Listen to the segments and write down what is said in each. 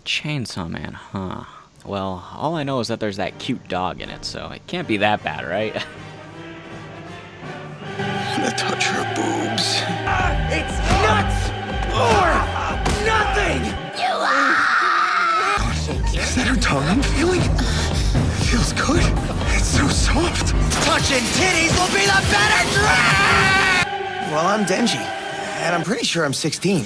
Chainsaw Man, huh? Well, all I know is that there's that cute dog in it, so it can't be that bad, right? Wanna touch her boobs? It's nuts or nothing! Is that her tongue I'm feeling? It feels good. It's so soft. Touching titties will be the better drag! Well, I'm Denji, and I'm pretty sure I'm 16.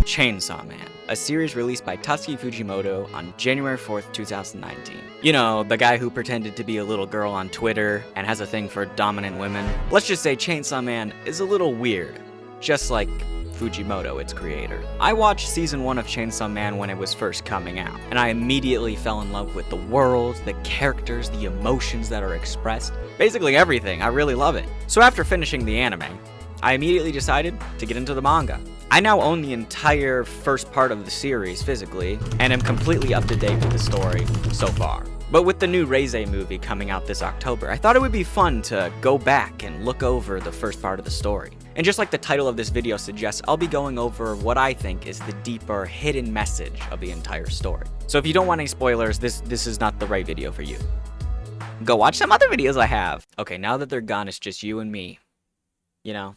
Chainsaw Man, a series released by Tatsuki Fujimoto on January 4th, 2019. You know, the guy who pretended to be a little girl on Twitter and has a thing for dominant women. Let's just say Chainsaw Man is a little weird, just like Fujimoto, its creator. I watched season 1 of Chainsaw Man when it was first coming out, and I immediately fell in love with the world, the characters, the emotions that are expressed. Basically everything, I really love it. So after finishing the anime, I immediately decided to get into the manga. I now own the entire first part of the series physically, and am completely up to date with the story so far. But with the new Reze movie coming out this October, I thought it would be fun to go back and look over the first part of the story. And just like the title of this video suggests, I'll be going over what I think is the deeper, hidden message of the entire story. So if you don't want any spoilers, this is not the right video for you. Go watch some other videos I have. Okay, now that they're gone, it's just you and me. You know,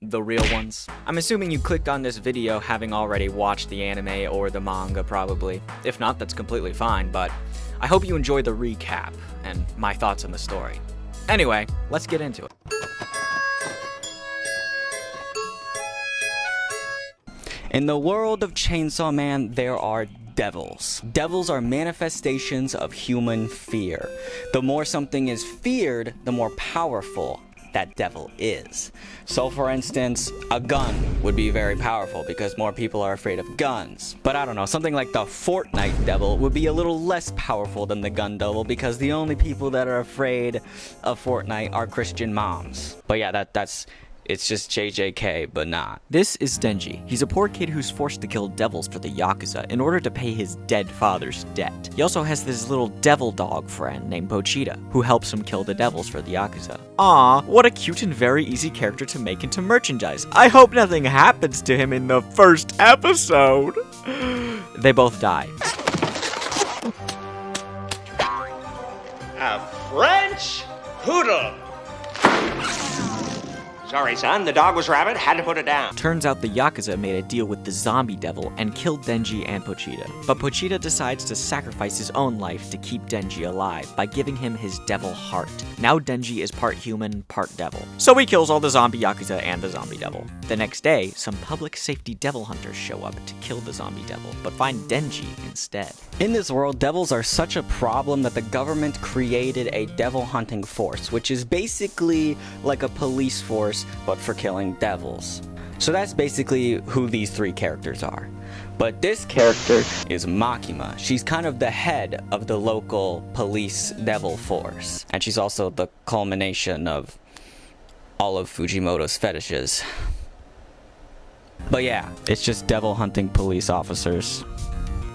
the real ones. I'm assuming you clicked on this video having already watched the anime or the manga probably. If not, that's completely fine, but I hope you enjoy the recap and my thoughts on the story. Anyway, let's get into it. In the world of Chainsaw Man, there are devils. Devils are manifestations of human fear. The more something is feared, the more powerful that devil is. So for instance, a gun would be very powerful because more people are afraid of guns. But I don't know, something like the Fortnite devil would be a little less powerful than the gun devil because the only people that are afraid of Fortnite are Christian moms. But yeah, it's just JJK, but not. This is Denji. He's a poor kid who's forced to kill devils for the Yakuza in order to pay his dead father's debt. He also has this little devil dog friend named Pochita, who helps him kill the devils for the Yakuza. Aw, what a cute and very easy character to make into merchandise. I hope nothing happens to him in the first episode. They both die. A French poodle. Sorry, son, the dog was rabid, had to put it down. Turns out the Yakuza made a deal with the zombie devil and killed Denji and Pochita. But Pochita decides to sacrifice his own life to keep Denji alive by giving him his devil heart. Now Denji is part human, part devil. So he kills all the zombie Yakuza and the zombie devil. The next day, some public safety devil hunters show up to kill the zombie devil, but find Denji instead. In this world, devils are such a problem that the government created a devil hunting force, which is basically like a police force but for killing devils. So that's basically who these three characters are. But this character is Makima. She's kind of the head of the local police devil force. And she's also the culmination of all of Fujimoto's fetishes. But yeah, it's just devil hunting police officers.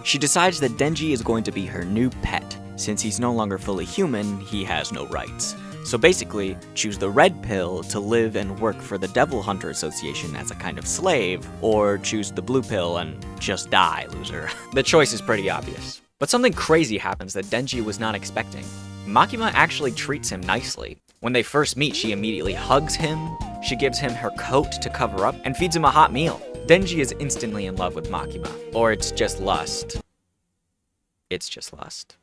She decides that Denji is going to be her new pet. Since he's no longer fully human, he has no rights. So basically, choose the red pill to live and work for the Devil Hunter Association as a kind of slave, or choose the blue pill and just die, loser. The choice is pretty obvious. But something crazy happens that Denji was not expecting. Makima actually treats him nicely. When they first meet, she immediately hugs him, she gives him her coat to cover up, and feeds him a hot meal. Denji is instantly in love with Makima. Or it's just lust. It's just lust.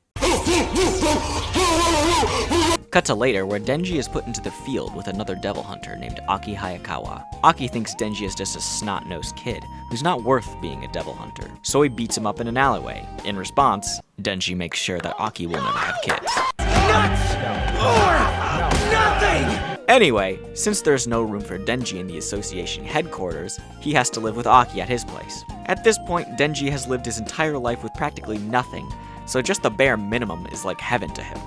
Cut to later, where Denji is put into the field with another devil hunter named Aki Hayakawa. Aki thinks Denji is just a snot-nosed kid who's not worth being a devil hunter, so he beats him up in an alleyway. In response, Denji makes sure that Aki will never have kids. Nuts or nothing! Anyway, since there's no room for Denji in the association headquarters, he has to live with Aki at his place. At this point, Denji has lived his entire life with practically nothing, so just the bare minimum is like heaven to him.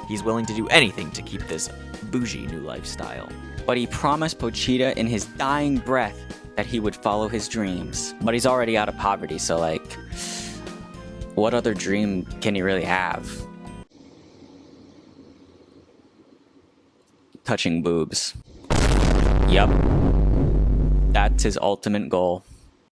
He's willing to do anything to keep this bougie new lifestyle. But he promised Pochita in his dying breath that he would follow his dreams. But he's already out of poverty, so like, what other dream can he really have? Touching boobs. Yup. That's his ultimate goal.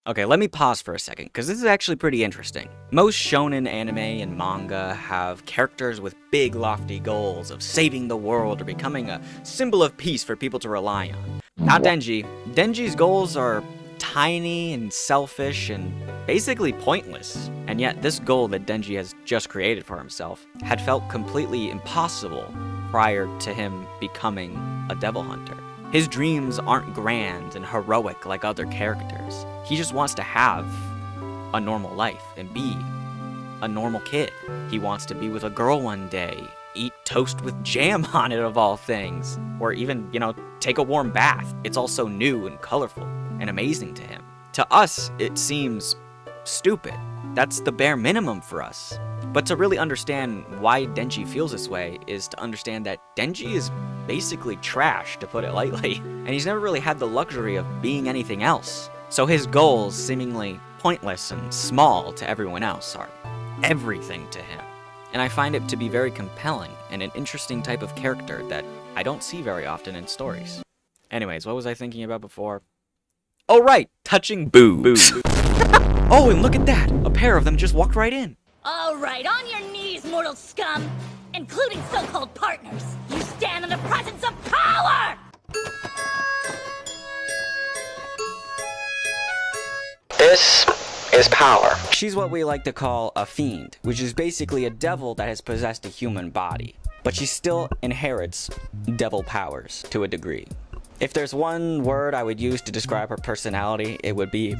Okay, let me pause for a second, because this is actually pretty interesting. Most shonen anime and manga have characters with big, lofty goals of saving the world or becoming a symbol of peace for people to rely on. Not Denji. Denji's goals are tiny and selfish and basically pointless. And yet, this goal that Denji has just created for himself had felt completely impossible prior to him becoming a devil hunter. His dreams aren't grand and heroic like other characters. He just wants to have a normal life and be a normal kid. He wants to be with a girl one day, eat toast with jam on it of all things, or even, take a warm bath. It's all so new and colorful and amazing to him. To us, it seems stupid. That's the bare minimum for us. But to really understand why Denji feels this way is to understand that Denji is basically trash, to put it lightly, and he's never really had the luxury of being anything else. So his goals, seemingly pointless and small to everyone else, are everything to him. And I find it to be very compelling and an interesting type of character that I don't see very often in stories. Anyways, what was I thinking about before? Oh right, touching boobs. Oh, and look at that! A pair of them just walked right in. All right, on your knees, mortal scum! Including so-called partners. You stand in the presence of power! This is power. She's what we like to call a fiend, which is basically a devil that has possessed a human body. But she still inherits devil powers to a degree. If there's one word I would use to describe her personality, it would be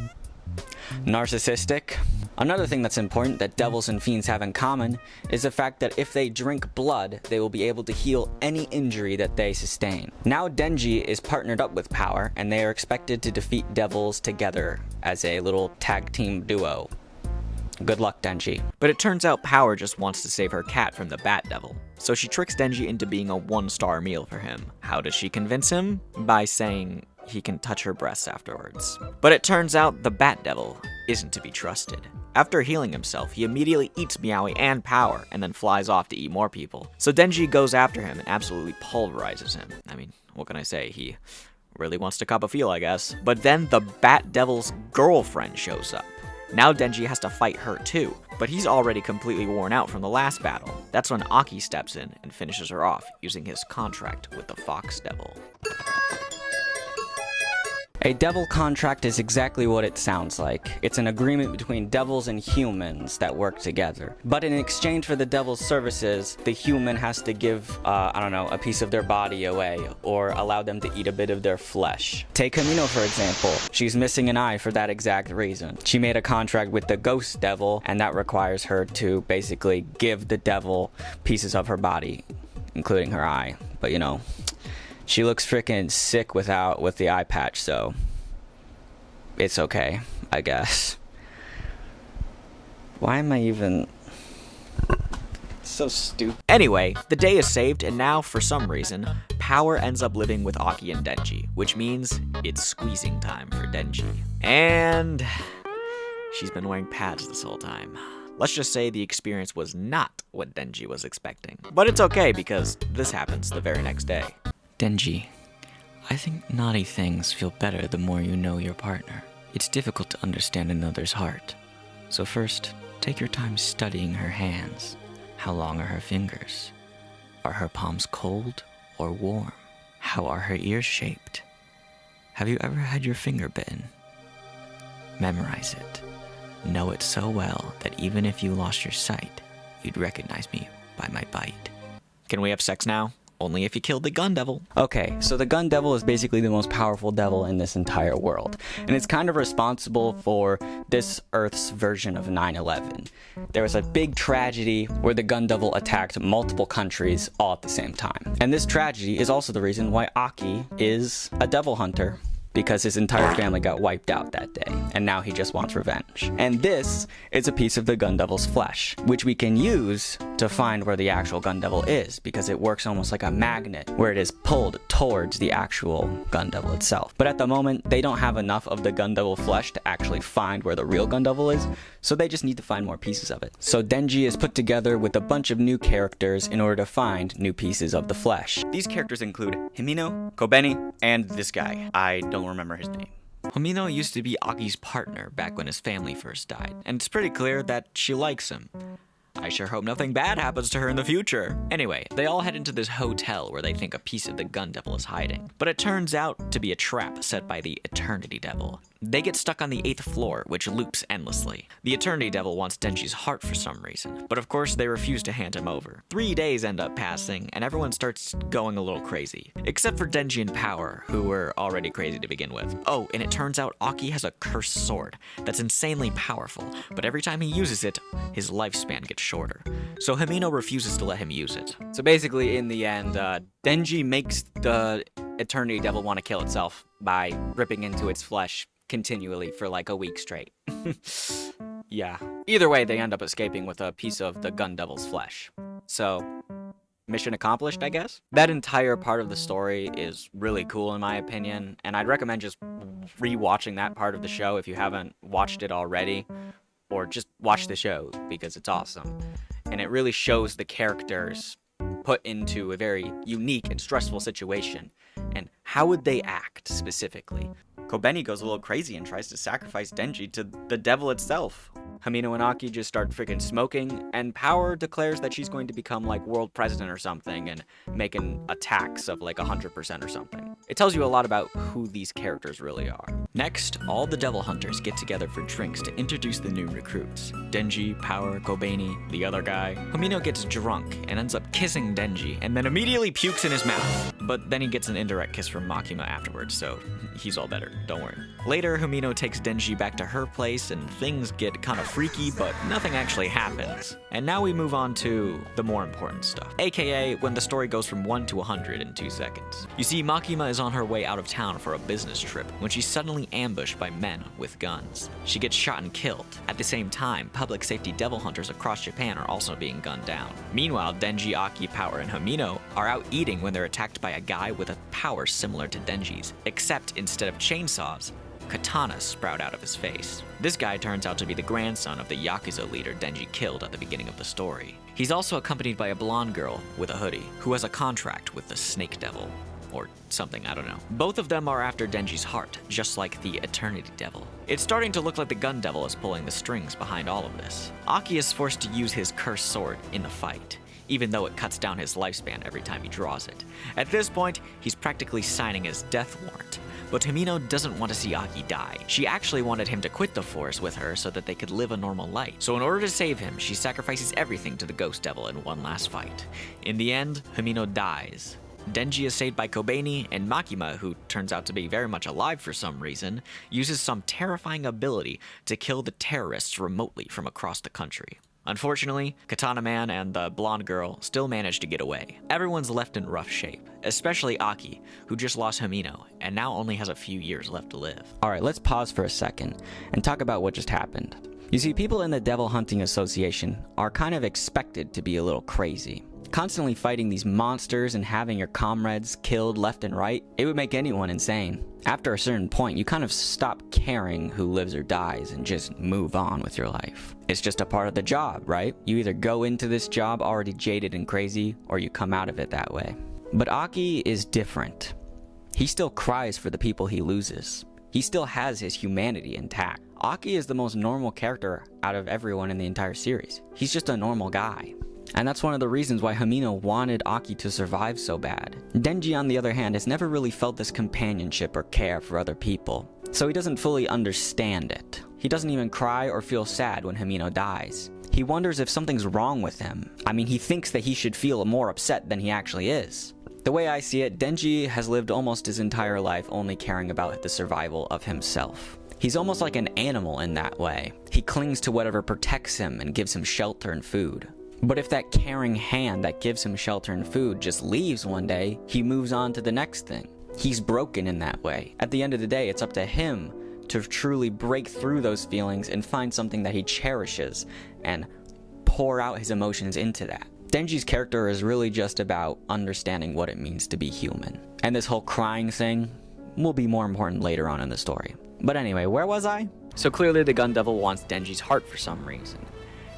narcissistic. Another thing that's important that devils and fiends have in common is the fact that if they drink blood, they will be able to heal any injury that they sustain. Now Denji is partnered up with Power, and they are expected to defeat devils together as a little tag team duo. Good luck, Denji. But it turns out Power just wants to save her cat from the Bat Devil. So she tricks Denji into being a one-star meal for him. How does she convince him? By saying he can touch her breasts afterwards. But it turns out the Bat Devil isn't to be trusted. After healing himself, he immediately eats Meowie and Power, and then flies off to eat more people. So Denji goes after him and absolutely pulverizes him. I mean, what can I say? He really wants to cop a feel, I guess. But then the Bat Devil's girlfriend shows up. Now Denji has to fight her too, but he's already completely worn out from the last battle. That's when Aki steps in and finishes her off using his contract with the Fox Devil. A devil contract is exactly what it sounds like. It's an agreement between devils and humans that work together. But in exchange for the devil's services, the human has to give, a piece of their body away, or allow them to eat a bit of their flesh. Take Kamino, for example. She's missing an eye for that exact reason. She made a contract with the ghost devil, and that requires her to basically give the devil pieces of her body, including her eye. But she looks freaking sick with the eye patch, so it's okay, I guess. Why am I even so stupid? Anyway, the day is saved, and now, for some reason, Power ends up living with Aki and Denji, which means it's squeezing time for Denji. And she's been wearing pads this whole time. Let's just say the experience was not what Denji was expecting. But it's okay, because this happens the very next day. Denji, I think naughty things feel better the more you know your partner. It's difficult to understand another's heart. So first, take your time studying her hands. How long are her fingers? Are her palms cold or warm? How are her ears shaped? Have you ever had your finger bitten? Memorize it. Know it so well that even if you lost your sight, you'd recognize me by my bite. Can we have sex now? Only if you killed the Gun Devil. Okay, so the Gun Devil is basically the most powerful devil in this entire world. And it's kind of responsible for this Earth's version of 9/11. There was a big tragedy where the Gun Devil attacked multiple countries all at the same time. And this tragedy is also the reason why Aki is a devil hunter, because his entire family got wiped out that day, and now he just wants revenge. And this is a piece of the Gun Devil's flesh, which we can use to find where the actual Gun Devil is, because it works almost like a magnet, where it is pulled towards the actual Gun Devil itself. But at the moment, they don't have enough of the Gun Devil flesh to actually find where the real Gun Devil is, so they just need to find more pieces of it. So Denji is put together with a bunch of new characters in order to find new pieces of the flesh. These characters include Himino, Kobeni, and this guy. I don't remember his name. Homino used to be Aki's partner back when his family first died, and it's pretty clear that she likes him. I sure hope nothing bad happens to her in the future. Anyway, they all head into this hotel where they think a piece of the Gun Devil is hiding. But it turns out to be a trap set by the Eternity Devil. They get stuck on the 8th floor, which loops endlessly. The Eternity Devil wants Denji's heart for some reason, but of course they refuse to hand him over. 3 days end up passing, and everyone starts going a little crazy. Except for Denji and Power, who were already crazy to begin with. Oh, and it turns out Aki has a cursed sword that's insanely powerful, but every time he uses it, his lifespan gets shorter. So Homino refuses to let him use it. So basically, in the end, Denji makes the Eternity Devil want to kill itself by ripping into its flesh continually for like a week straight. Yeah. Either way, they end up escaping with a piece of the Gun Devil's flesh. So, mission accomplished, I guess? That entire part of the story is really cool in my opinion, and I'd recommend just rewatching that part of the show if you haven't watched it already, or just watch the show because it's awesome. And it really shows the characters put into a very unique and stressful situation, and how would they act specifically. Kobeni goes a little crazy and tries to sacrifice Denji to the devil itself. Homino and Aki just start freaking smoking, and Power declares that she's going to become like world president or something and making a tax of like 100% or something. It tells you a lot about who these characters really are. Next, all the devil hunters get together for drinks to introduce the new recruits. Denji, Power, Kobeni, the other guy. Homino gets drunk and ends up kissing Denji and then immediately pukes in his mouth. But then he gets an indirect kiss from Makima afterwards, so he's all better, don't worry. Later, Homino takes Denji back to her place and things get kind of freaky, but nothing actually happens. And now we move on to the more important stuff, aka when the story goes from 1 to 100 in 2 seconds. You see, Makima is on her way out of town for a business trip when she's suddenly ambushed by men with guns. She gets shot and killed. At the same time, public safety devil hunters across Japan are also being gunned down. Meanwhile, Denji, Aki, Power, and Homino are out eating when they're attacked by a guy with a power similar to Denji's, except instead of chainsaws, katanas sprout out of his face. This guy turns out to be the grandson of the Yakuza leader Denji killed at the beginning of the story. He's also accompanied by a blonde girl with a hoodie, who has a contract with the Snake Devil. Or something, I don't know. Both of them are after Denji's heart, just like the Eternity Devil. It's starting to look like the Gun Devil is pulling the strings behind all of this. Aki is forced to use his cursed sword in the fight, even though it cuts down his lifespan every time he draws it. At this point, he's practically signing his death warrant. But Homino doesn't want to see Aki die. She actually wanted him to quit the force with her so that they could live a normal life. So in order to save him, she sacrifices everything to the Ghost Devil in one last fight. In the end, Homino dies. Denji is saved by Kobeni, and Makima, who turns out to be very much alive for some reason, uses some terrifying ability to kill the terrorists remotely from across the country. Unfortunately, Katana Man and the blonde girl still manage to get away. Everyone's left in rough shape, especially Aki, who just lost Homino and now only has a few years left to live. Alright, let's pause for a second and talk about what just happened. You see, people in the Devil Hunting Association are kind of expected to be a little crazy. Constantly fighting these monsters and having your comrades killed left and right, it would make anyone insane. After a certain point, you kind of stop caring who lives or dies and just move on with your life. It's just a part of the job, right? You either go into this job already jaded and crazy, or you come out of it that way. But Aki is different. He still cries for the people he loses. He still has his humanity intact. Aki is the most normal character out of everyone in the entire series. He's just a normal guy. And that's one of the reasons why Homino wanted Aki to survive so bad. Denji, on the other hand, has never really felt this companionship or care for other people, so he doesn't fully understand it. He doesn't even cry or feel sad when Homino dies. He wonders if something's wrong with him. I mean, he thinks that he should feel more upset than he actually is. The way I see it, Denji has lived almost his entire life only caring about the survival of himself. He's almost like an animal in that way. He clings to whatever protects him and gives him shelter and food. But if that caring hand that gives him shelter and food just leaves one day, he moves on to the next thing. He's broken in that way. At the end of the day, it's up to him to truly break through those feelings and find something that he cherishes and pour out his emotions into that. Denji's character is really just about understanding what it means to be human. And this whole crying thing will be more important later on in the story. But anyway, where was I? So clearly the Gun Devil wants Denji's heart for some reason.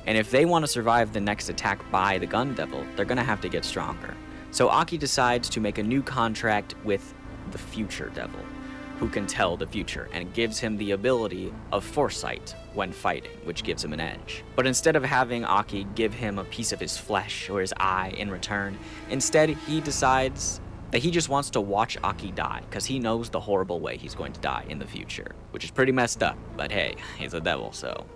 And if they want to survive the next attack by the Gun Devil, they're going to have to get stronger. So Aki decides to make a new contract with the Future Devil, who can tell the future and gives him the ability of foresight when fighting, which gives him an edge. But instead of having Aki give him a piece of his flesh or his eye in return, instead he decides that he just wants to watch Aki die, because he knows the horrible way he's going to die in the future, which is pretty messed up, but hey, he's a devil, so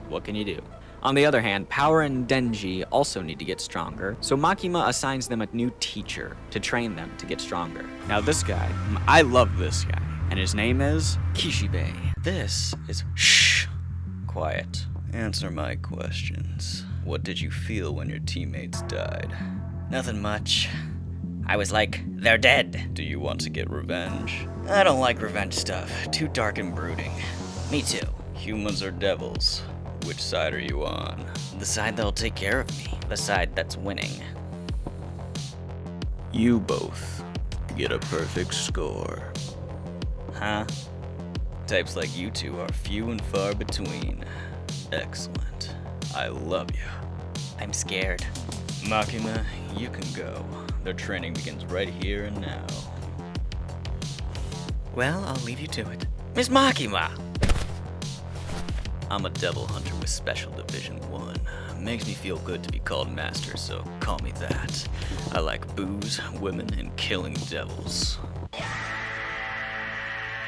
what can you do? On the other hand, Power and Denji also need to get stronger, so Makima assigns them a new teacher to train them to get stronger. Now this guy, I love this guy, and his name is Kishibe. This is shh, quiet. Answer my questions. What did you feel when your teammates died? Nothing much. I was like, they're dead. Do you want to get revenge? I don't like revenge stuff. Too dark and brooding. Me too. Humans or devils? Which side are you on? The side that'll take care of me. The side that's winning. You both get a perfect score. Huh? Types like you two are few and far between. Excellent. I love you. I'm scared. Makima, you can go. Their training begins right here and now. Well, I'll leave you to it. Miss Makima! I'm a devil hunter with Special Division 1. Makes me feel good to be called master, so call me that. I like booze, women, and killing devils.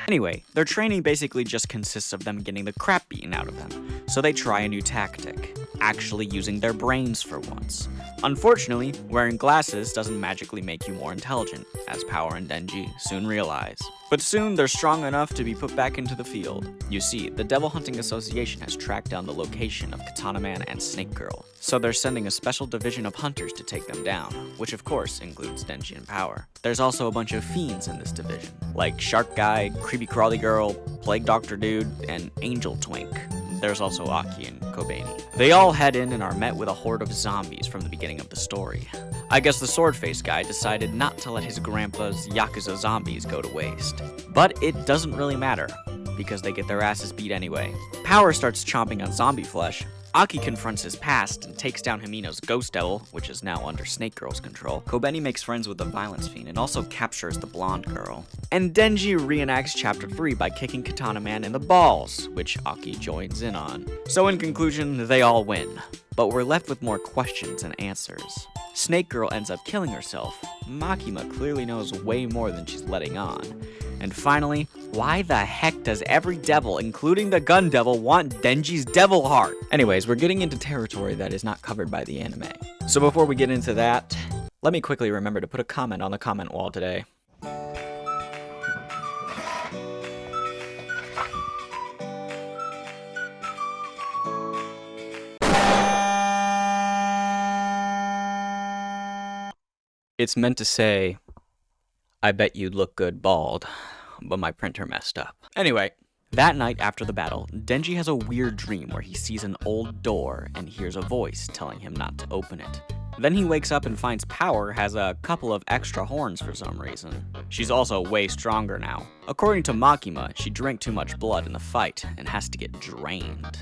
Anyway, their training basically just consists of them getting the crap beaten out of them, so they try a new tactic, actually using their brains for once. Unfortunately, wearing glasses doesn't magically make you more intelligent, as Power and Denji soon realize. But soon, they're strong enough to be put back into the field. You see, the Devil Hunting Association has tracked down the location of Katana Man and Snake Girl, so they're sending a special division of hunters to take them down, which of course includes Denji and Power. There's also a bunch of fiends in this division, like Shark Guy, Creepy Crawly Girl, Plague Doctor Dude, and Angel Twink. There's also Aki and Kobeni. They all head in and are met with a horde of zombies from the beginning of the story. I guess the sword-faced guy decided not to let his grandpa's Yakuza zombies go to waste. But it doesn't really matter, because they get their asses beat anyway. Power starts chomping on zombie flesh. Aki confronts his past and takes down Himino's ghost devil, which is now under Snake Girl's control. Kobeni makes friends with the violence fiend and also captures the blonde girl. And Denji reenacts chapter 3 by kicking Katana Man in the balls, which Aki joins in on. So in conclusion, they all win. But we're left with more questions and answers. Snake Girl ends up killing herself. Makima clearly knows way more than she's letting on. And finally, why the heck does every devil, including the gun devil, want Denji's devil heart? Anyways, we're getting into territory that is not covered by the anime. So before we get into that, let me quickly remember to put a comment on the comment wall today. It's meant to say, I bet you'd look good bald, but my printer messed up. Anyway, that night after the battle, Denji has a weird dream where he sees an old door and hears a voice telling him not to open it. Then he wakes up and finds Power has a couple of extra horns for some reason. She's also way stronger now. According to Makima, she drank too much blood in the fight and has to get drained.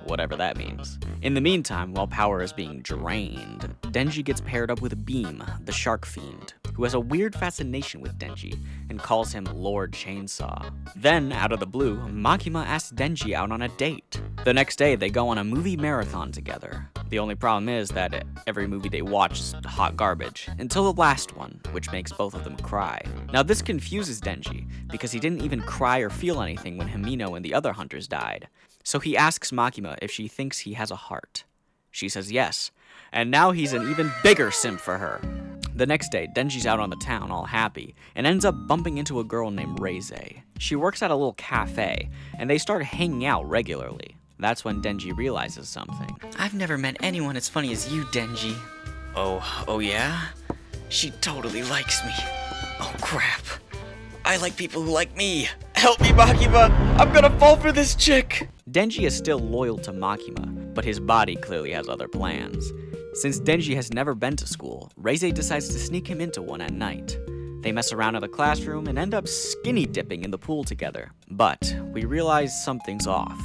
Whatever that means. In the meantime, while Power is being drained, Denji gets paired up with Beam, the shark fiend, who has a weird fascination with Denji and calls him Lord Chainsaw. Then, out of the blue, Makima asks Denji out on a date. The next day, they go on a movie marathon together. The only problem is that every movie they watch is hot garbage, until the last one, which makes both of them cry. Now this confuses Denji, because he didn't even cry or feel anything when Himino and the other hunters died. So he asks Makima if she thinks he has a heart. She says yes, and now he's an even bigger simp for her. The next day, Denji's out on the town all happy, and ends up bumping into a girl named Reze. She works at a little cafe, and they start hanging out regularly. That's when Denji realizes something. I've never met anyone as funny as you, Denji. Oh yeah? She totally likes me. Oh crap. I like people who like me. Help me, Makima! I'm gonna fall for this chick! Denji is still loyal to Makima, but his body clearly has other plans. Since Denji has never been to school, Reze decides to sneak him into one at night. They mess around in the classroom and end up skinny dipping in the pool together. But we realize something's off.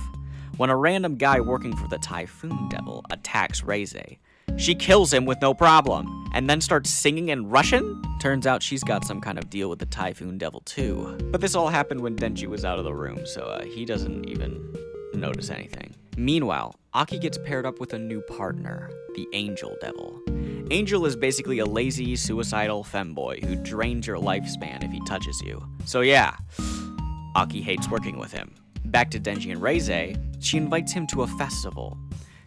When a random guy working for the Typhoon Devil attacks Reze, She kills him with no problem, and then starts singing in Russian? Turns out she's got some kind of deal with the Typhoon Devil too. But this all happened when Denji was out of the room, so he doesn't even notice anything. Meanwhile, Aki gets paired up with a new partner, the Angel Devil. Angel is basically a lazy, suicidal femboy who drains your lifespan if he touches you. So yeah, Aki hates working with him. Back to Denji and Reze, she invites him to a festival,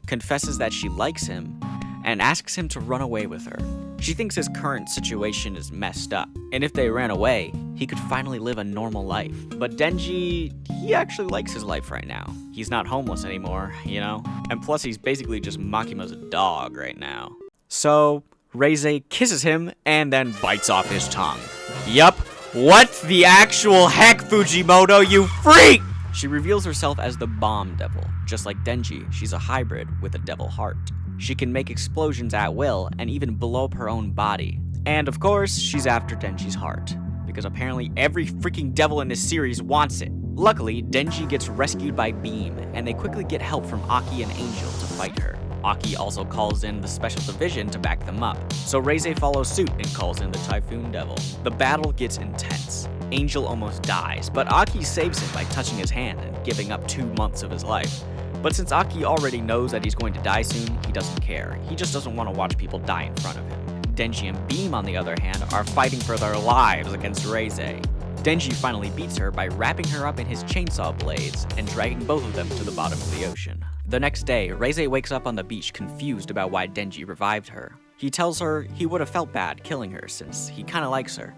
confesses that she likes him, and asks him to run away with her. She thinks his current situation is messed up, and if they ran away, he could finally live a normal life. But Denji, he actually likes his life right now. He's not homeless anymore, you know? And plus he's basically just Makima's dog right now. So, Reze kisses him and then bites off his tongue. Yup, what the actual heck, Fujimoto, you freak! She reveals herself as the Bomb Devil. Just like Denji, she's a hybrid with a devil heart. She can make explosions at will and even blow up her own body. And of course, she's after Denji's heart, because apparently every freaking devil in this series wants it. Luckily, Denji gets rescued by Beam, and they quickly get help from Aki and Angel to fight her. Aki also calls in the Special Division to back them up, so Reze follows suit and calls in the Typhoon Devil. The battle gets intense. Angel almost dies, but Aki saves him by touching his hand and giving up 2 months of his life. But since Aki already knows that he's going to die soon, he doesn't care. He just doesn't want to watch people die in front of him. Denji and Beam, on the other hand, are fighting for their lives against Reze. Denji finally beats her by wrapping her up in his chainsaw blades and dragging both of them to the bottom of the ocean. The next day, Reze wakes up on the beach confused about why Denji revived her. He tells her he would have felt bad killing her since he kinda likes her,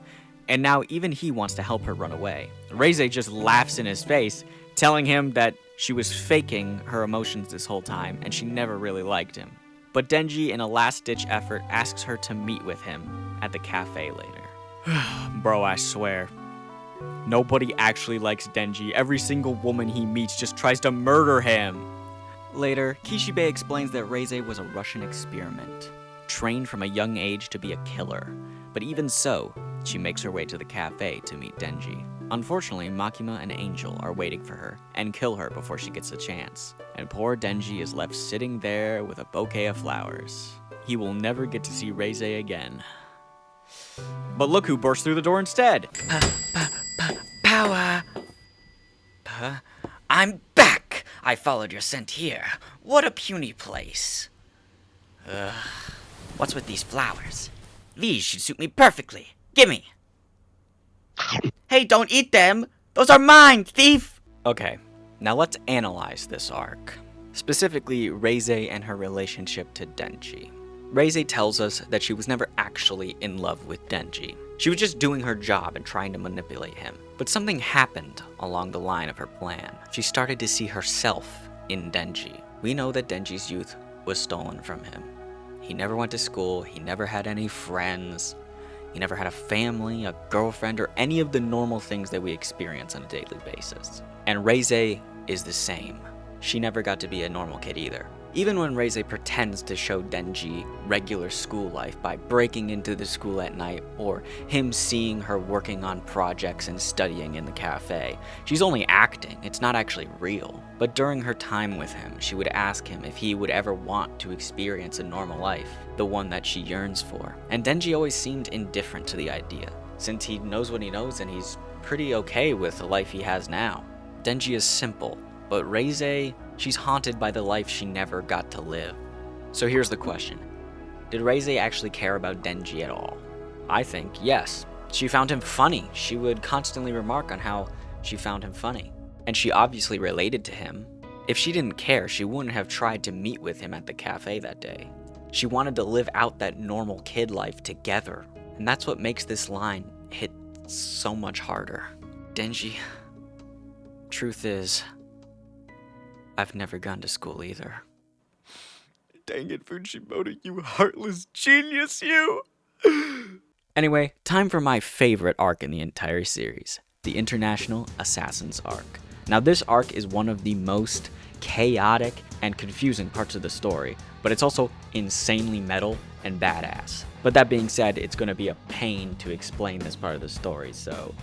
and now even he wants to help her run away. Reze just laughs in his face, telling him that she was faking her emotions this whole time and she never really liked him. But Denji, in a last-ditch effort, asks her to meet with him at the cafe later. Bro, I swear, nobody actually likes Denji. Every single woman he meets just tries to murder him. Later, Kishibe explains that Reze was a Russian experiment, trained from a young age to be a killer. But even so, she makes her way to the cafe to meet Denji. Unfortunately, Makima and Angel are waiting for her and kill her before she gets a chance. And poor Denji is left sitting there with a bouquet of flowers. He will never get to see Reze again. But look who burst through the door instead! Power! I'm back! I followed your scent here. What a puny place. What's with these flowers? These should suit me perfectly. Gimme! Hey, don't eat them! Those are mine, thief! Okay, now let's analyze this arc. Specifically, Reze and her relationship to Denji. Reze tells us that she was never actually in love with Denji. She was just doing her job and trying to manipulate him. But something happened along the line of her plan. She started to see herself in Denji. We know that Denji's youth was stolen from him. He never went to school, he never had any friends, he never had a family, a girlfriend, or any of the normal things that we experience on a daily basis. And Reze is the same. She never got to be a normal kid either. Even when Reze pretends to show Denji regular school life by breaking into the school at night, or him seeing her working on projects and studying in the cafe, she's only acting, it's not actually real. But during her time with him, she would ask him if he would ever want to experience a normal life, the one that she yearns for. And Denji always seemed indifferent to the idea, since he knows what he knows and he's pretty okay with the life he has now. Denji is simple, but Reze, she's haunted by the life she never got to live. So here's the question. Did Reze actually care about Denji at all? I think yes. She found him funny. She would constantly remark on how she found him funny. And she obviously related to him. If she didn't care, she wouldn't have tried to meet with him at the cafe that day. She wanted to live out that normal kid life together. And that's what makes this line hit so much harder. Denji, truth is, I've never gone to school either. Dang it, Fujimoto, you heartless genius, you! Anyway, time for my favorite arc in the entire series, the International Assassins arc. Now this arc is one of the most chaotic and confusing parts of the story, but it's also insanely metal and badass. But that being said, it's going to be a pain to explain this part of the story, so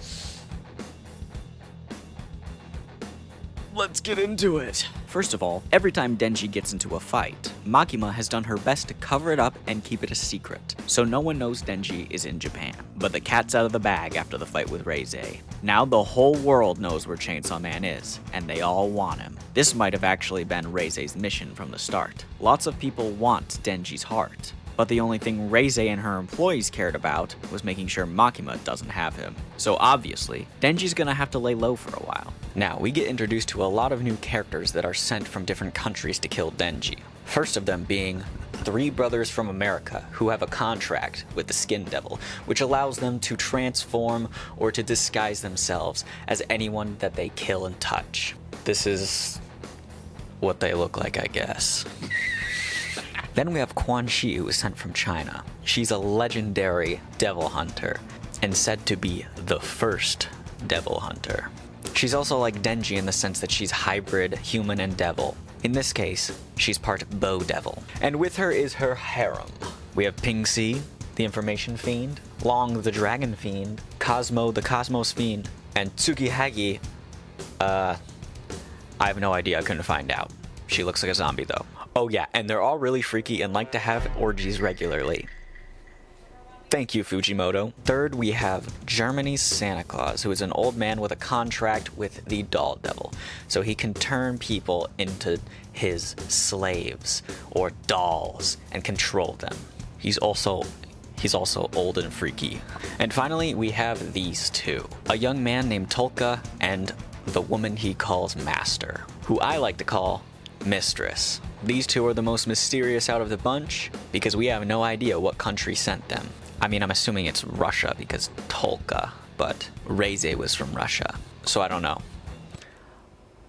let's get into it. First of all, every time Denji gets into a fight, Makima has done her best to cover it up and keep it a secret, so no one knows Denji is in Japan. But the cat's out of the bag after the fight with Reze. Now the whole world knows where Chainsaw Man is, and they all want him. This might have actually been Reze's mission from the start. Lots of people want Denji's heart, but the only thing Reze and her employees cared about was making sure Makima doesn't have him. So obviously, Denji's gonna have to lay low for a while. Now, we get introduced to a lot of new characters that are sent from different countries to kill Denji. First of them being 3 brothers from America who have a contract with the Skin Devil, which allows them to transform or to disguise themselves as anyone that they kill and touch. This is what they look like, I guess. Then we have Quan Chi, who is sent from China. She's a legendary devil hunter, and said to be the first devil hunter. She's also like Denji in the sense that she's hybrid human and devil. In this case, she's part Bow Devil. And with her is her harem. We have Ping Si, the Information Fiend, Long the Dragon Fiend, Cosmo the Cosmos Fiend, and Tsukihagi, I have no idea, I couldn't find out. She looks like a zombie though. Oh yeah, and they're all really freaky and like to have orgies regularly. Thank you, Fujimoto. Third, we have Germany's Santa Claus, who is an old man with a contract with the Doll Devil, so he can turn people into his slaves or dolls and control them. He's also old and freaky. And finally, we have these two. A young man named Tolka and the woman he calls Master, who I like to call Mistress. These two are the most mysterious out of the bunch because we have no idea what country sent them. I mean, I'm assuming it's Russia because Tolka, but Reze was from Russia, so I don't know.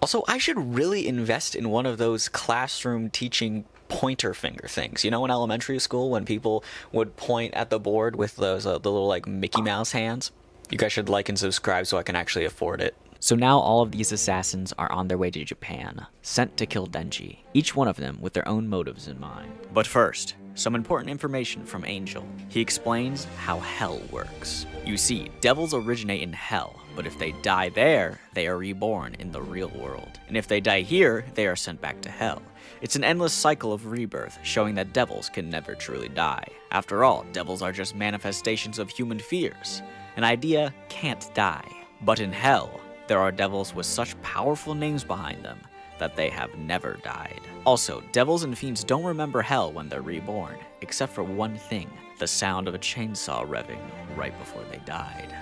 Also, I should really invest in one of those classroom teaching pointer finger things. You know, in elementary school when people would point at the board with those the little like Mickey Mouse hands? You guys should like and subscribe so I can actually afford it. So now all of these assassins are on their way to Japan, sent to kill Denji, each one of them with their own motives in mind. But first, some important information from Angel. He explains how hell works. You see, devils originate in hell, but if they die there, they are reborn in the real world. And if they die here, they are sent back to hell. It's an endless cycle of rebirth, showing that devils can never truly die. After all, devils are just manifestations of human fears. An idea can't die. But in hell, there are devils with such powerful names behind them that they have never died. Also, devils and fiends don't remember hell when they're reborn, except for one thing, the sound of a chainsaw revving right before they died.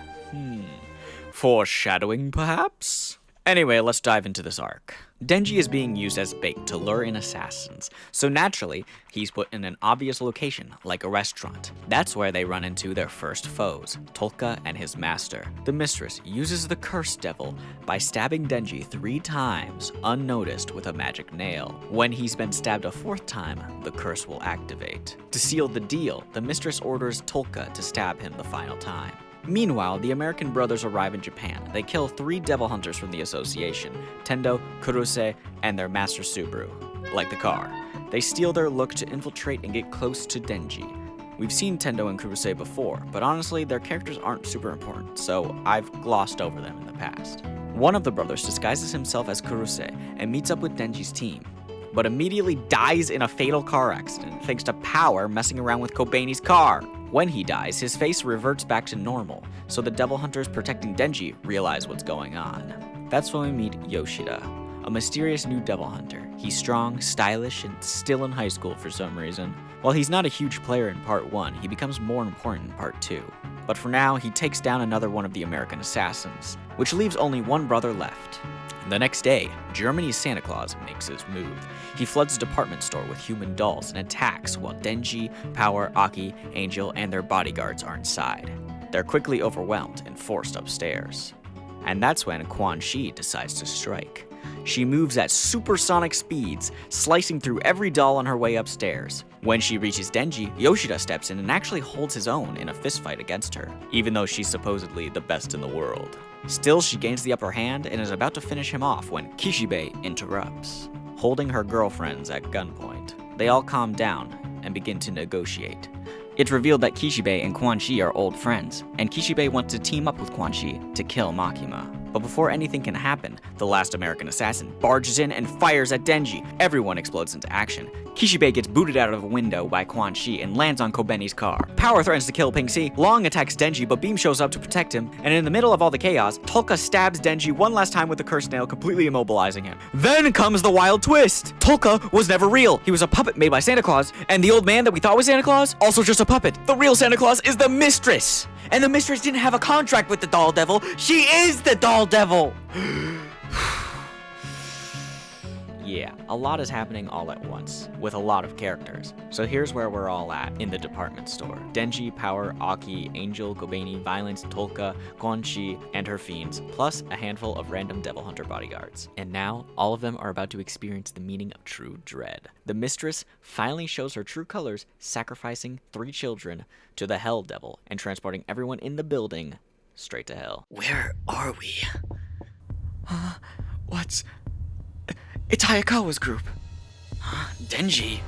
Foreshadowing, perhaps? Anyway, let's dive into this arc. Denji is being used as bait to lure in assassins, so naturally, he's put in an obvious location, like a restaurant. That's where they run into their first foes, Tolka and his master. The mistress uses the Curse Devil by stabbing Denji 3 times, unnoticed with a magic nail. When he's been stabbed a 4th time, the curse will activate. To seal the deal, the mistress orders Tolka to stab him the final time. Meanwhile, the American brothers arrive in Japan. They kill 3 devil hunters from the association, Tendo, Kurose, and their master Subaru, like the car. They steal their look to infiltrate and get close to Denji. We've seen Tendo and Kurose before, but honestly, their characters aren't super important, so I've glossed over them in the past. One of the brothers disguises himself as Kurose and meets up with Denji's team, but immediately dies in a fatal car accident thanks to Power messing around with Kobani's car. When he dies, his face reverts back to normal, so the devil hunters protecting Denji realize what's going on. That's when we meet Yoshida, a mysterious new devil hunter. He's strong, stylish, and still in high school for some reason. While he's not a huge player in Part 1, he becomes more important in Part 2. But for now, he takes down another one of the American assassins, which leaves only one brother left. The next day, Germany's Santa Claus makes his move. He floods a department store with human dolls and attacks while Denji, Power, Aki, Angel, and their bodyguards are inside. They're quickly overwhelmed and forced upstairs. And that's when Quan Chi decides to strike. She moves at supersonic speeds, slicing through every doll on her way upstairs. When she reaches Denji, Yoshida steps in and actually holds his own in a fistfight against her, even though she's supposedly the best in the world. Still, she gains the upper hand and is about to finish him off when Kishibe interrupts, holding her girlfriends at gunpoint. They all calm down and begin to negotiate. It's revealed that Kishibe and Quan Chi are old friends, and Kishibe wants to team up with Quan Chi to kill Makima. But before anything can happen, the last American assassin barges in and fires at Denji. Everyone explodes into action. Kishibe gets booted out of a window by Quan Chi and lands on Kobeni's car. Power threatens to kill Ping Si. Long attacks Denji, but Beam shows up to protect him. And in the middle of all the chaos, Tolka stabs Denji one last time with the cursed nail, completely immobilizing him. Then comes the wild twist. Tolka was never real. He was a puppet made by Santa Claus, and the old man that we thought was Santa Claus, also just a puppet. The real Santa Claus is the mistress. And the mistress didn't have a contract with the doll devil. She is the doll devil. Yeah, a lot is happening all at once, with a lot of characters. So here's where we're all at in the department store. Denji, Power, Aki, Angel, Kobeni, Violence, Tolka, Quan Chi, and her fiends, plus a handful of random Devil Hunter bodyguards. And now, all of them are about to experience the meaning of true dread. The mistress finally shows her true colors, sacrificing 3 children to the Hell Devil and transporting everyone in the building straight to hell. Where are we? What's... It's Hayakawa's group. Denji?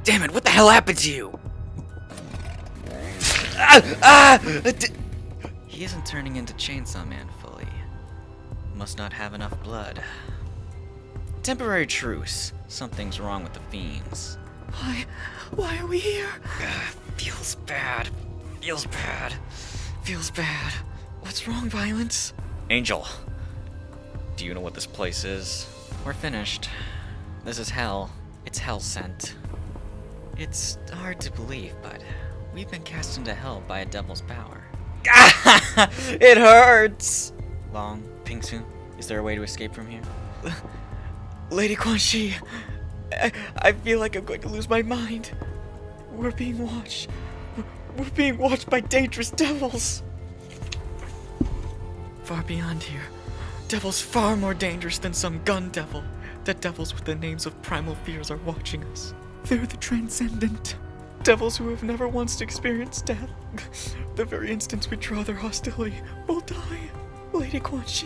Damn it, what the hell happened to you? He isn't turning into Chainsaw Man fully. Must not have enough blood. Temporary truce. Something's wrong with the fiends. Why are we here? Feels bad. Feels bad. Feels bad. What's wrong, Violence? Angel. Do you know what this place is? We're finished. This is hell. It's hell sent. It's hard to believe, but we've been cast into hell by a devil's power. It hurts! Long, Pingsu, is there a way to escape from here? Lady Quan Chi, I feel like I'm going to lose my mind. We're being watched. We're being watched by dangerous devils. Far beyond here. Devils far more dangerous than some gun devil. The devils with the names of primal fears are watching us. They're the transcendent. Devils who have never once experienced death. The very instant we draw their hostility, we'll die. Lady Quan Chi.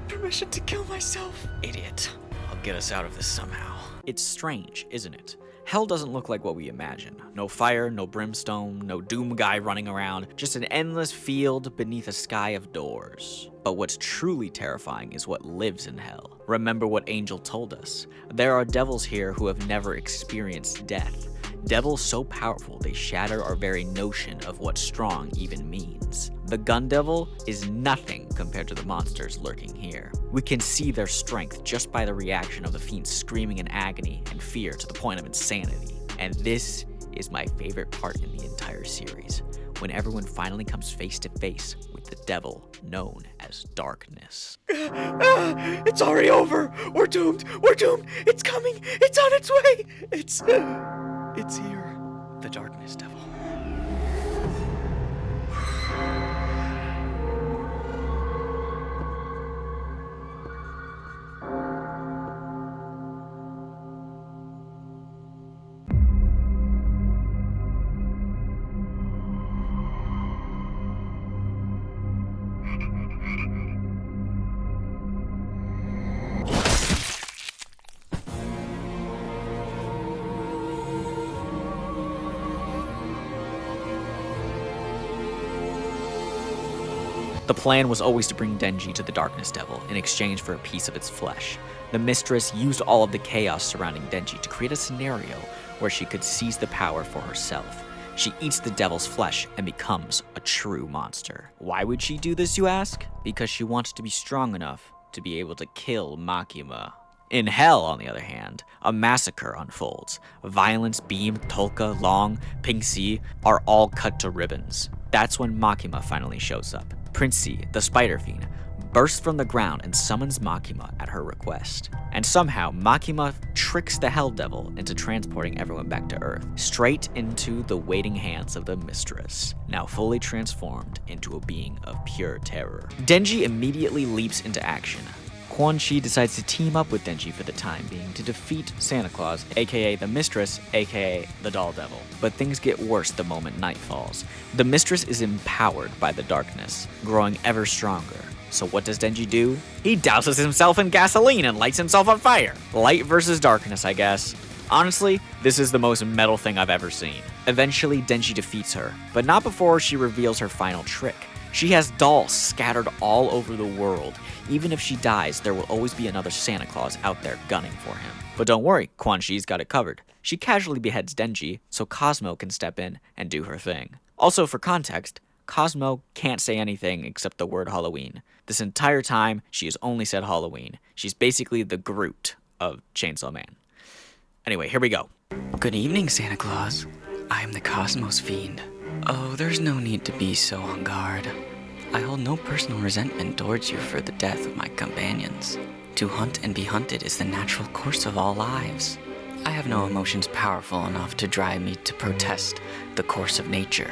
Permission to kill myself. Idiot. I'll get us out of this somehow. It's strange, isn't it? Hell doesn't look like what we imagine. No fire, no brimstone, no doom guy running around, just an endless field beneath a sky of doors. But what's truly terrifying is what lives in hell. Remember what Angel told us. There are devils here who have never experienced death. Devils so powerful they shatter our very notion of what strong even means. The gun devil is nothing compared to the monsters lurking here. We can see their strength just by the reaction of the fiends screaming in agony and fear to the point of insanity. And this is my favorite part in the entire series, when everyone finally comes face to face with the devil known as darkness. It's already over! We're doomed! We're doomed! It's coming! It's on its way! It's here. The darkness devil. The plan was always to bring Denji to the Darkness Devil in exchange for a piece of its flesh. The mistress used all of the chaos surrounding Denji to create a scenario where she could seize the power for herself. She eats the devil's flesh and becomes a true monster. Why would she do this, you ask? Because she wants to be strong enough to be able to kill Makima. In Hell, on the other hand, a massacre unfolds. Violence, Beam, Tolka, Long, Ping Si are all cut to ribbons. That's when Makima finally shows up. Prince C, the Spider Fiend, bursts from the ground and summons Makima at her request. And somehow, Makima tricks the Hell Devil into transporting everyone back to Earth, straight into the waiting hands of the Mistress, now fully transformed into a being of pure terror. Denji immediately leaps into action. Quan Chi decides to team up with Denji for the time being to defeat Santa Claus, aka the Mistress, aka the Doll Devil. But things get worse the moment night falls. The Mistress is empowered by the darkness, growing ever stronger. So what does Denji do? He douses himself in gasoline and lights himself on fire. Light versus darkness, I guess. Honestly, this is the most metal thing I've ever seen. Eventually, Denji defeats her, but not before she reveals her final trick. She has dolls scattered all over the world. Even if she dies, there will always be another Santa Claus out there gunning for him. But don't worry, Quan Chi's got it covered. She casually beheads Denji, so Cosmo can step in and do her thing. Also, for context, Cosmo can't say anything except the word Halloween. This entire time, she has only said Halloween. She's basically the Groot of Chainsaw Man. Anyway, here we go. Good evening, Santa Claus. I am the Cosmos Fiend. Oh, there's no need to be so on guard. I hold no personal resentment towards you for the death of my companions. To hunt and be hunted is the natural course of all lives. I have no emotions powerful enough to drive me to protest the course of nature.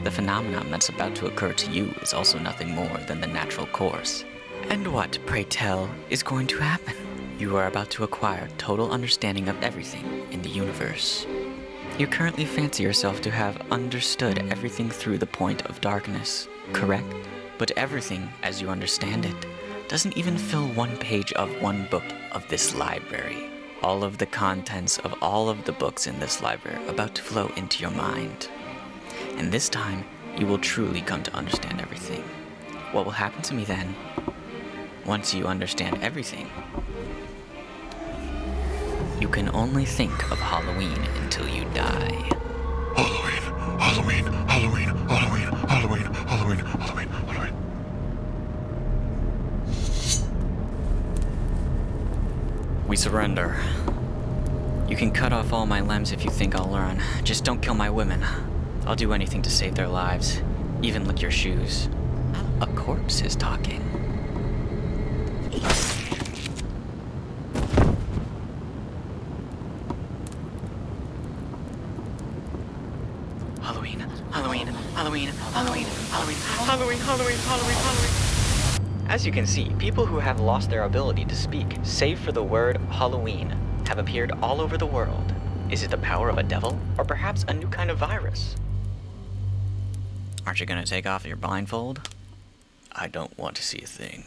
The phenomenon that's about to occur to you is also nothing more than the natural course. And what, pray tell, is going to happen? You are about to acquire total understanding of everything in the universe. You currently fancy yourself to have understood everything through the point of darkness, correct? But everything, as you understand it, doesn't even fill one page of one book of this library. All of the contents of all of the books in this library are about to flow into your mind. And this time, you will truly come to understand everything. What will happen to me then? Once you understand everything, you can only think of Halloween until you die. Halloween, Halloween, Halloween, Halloween, Halloween, Halloween, Halloween, Halloween. We surrender. You can cut off all my limbs if you think I'll learn. Just don't kill my women. I'll do anything to save their lives, even lick your shoes. A corpse is talking. Halloween, Halloween, Halloween, Halloween, Halloween, Halloween, Halloween, Halloween, Halloween. As you can see, people who have lost their ability to speak, save for the word Halloween, have appeared all over the world. Is it the power of a devil, or perhaps a new kind of virus? Aren't you gonna take off your blindfold? I don't want to see a thing.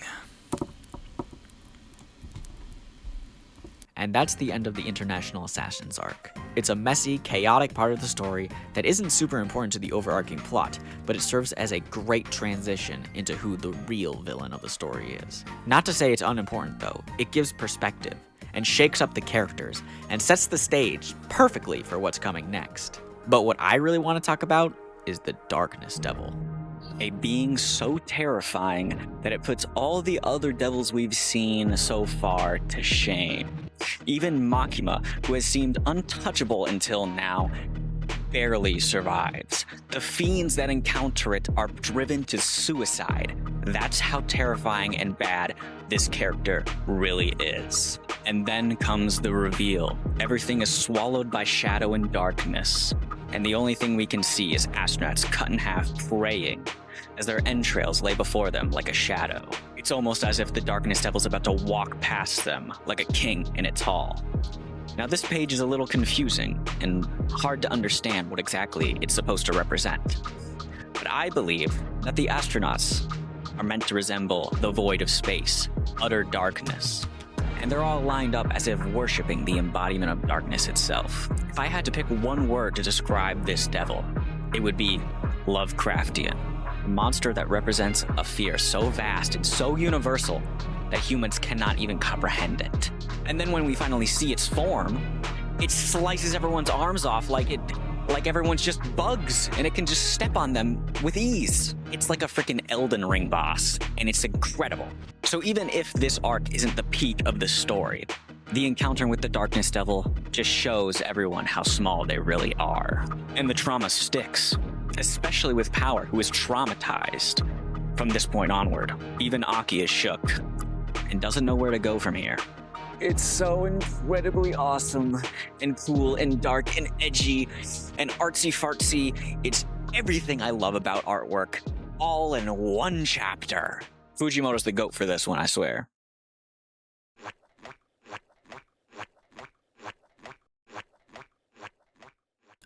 And that's the end of the International Assassins arc. It's a messy, chaotic part of the story that isn't super important to the overarching plot, but it serves as a great transition into who the real villain of the story is. Not to say it's unimportant though, it gives perspective, and shakes up the characters, and sets the stage perfectly for what's coming next. But what I really want to talk about is the Darkness Devil. A being so terrifying that it puts all the other devils we've seen so far to shame. Even Makima, who has seemed untouchable until now, barely survives. The fiends that encounter it are driven to suicide. That's how terrifying and bad this character really is. And then comes the reveal. Everything is swallowed by shadow and darkness. And the only thing we can see is astronauts cut in half praying as their entrails lay before them like a shadow. It's almost as if the Darkness Devil's about to walk past them like a king in its hall. Now this page is a little confusing and hard to understand what exactly it's supposed to represent. But I believe that the astronauts are meant to resemble the void of space, utter darkness. And they're all lined up as if worshipping the embodiment of darkness itself. If I had to pick one word to describe this devil, it would be Lovecraftian. A monster that represents a fear so vast and so universal that humans cannot even comprehend it. And then when we finally see its form, it slices everyone's arms off like everyone's just bugs, and it can just step on them with ease. It's like a freaking Elden Ring boss, and it's incredible. So even if this arc isn't the peak of the story, the encounter with the Darkness Devil just shows everyone how small they really are. And the trauma sticks, especially with Power, who is traumatized from this point onward. Even Aki is shook and doesn't know where to go from here. It's so incredibly awesome and cool and dark and edgy and artsy-fartsy. It's everything I love about artwork, all in one chapter. Fujimoto's the GOAT for this one, I swear.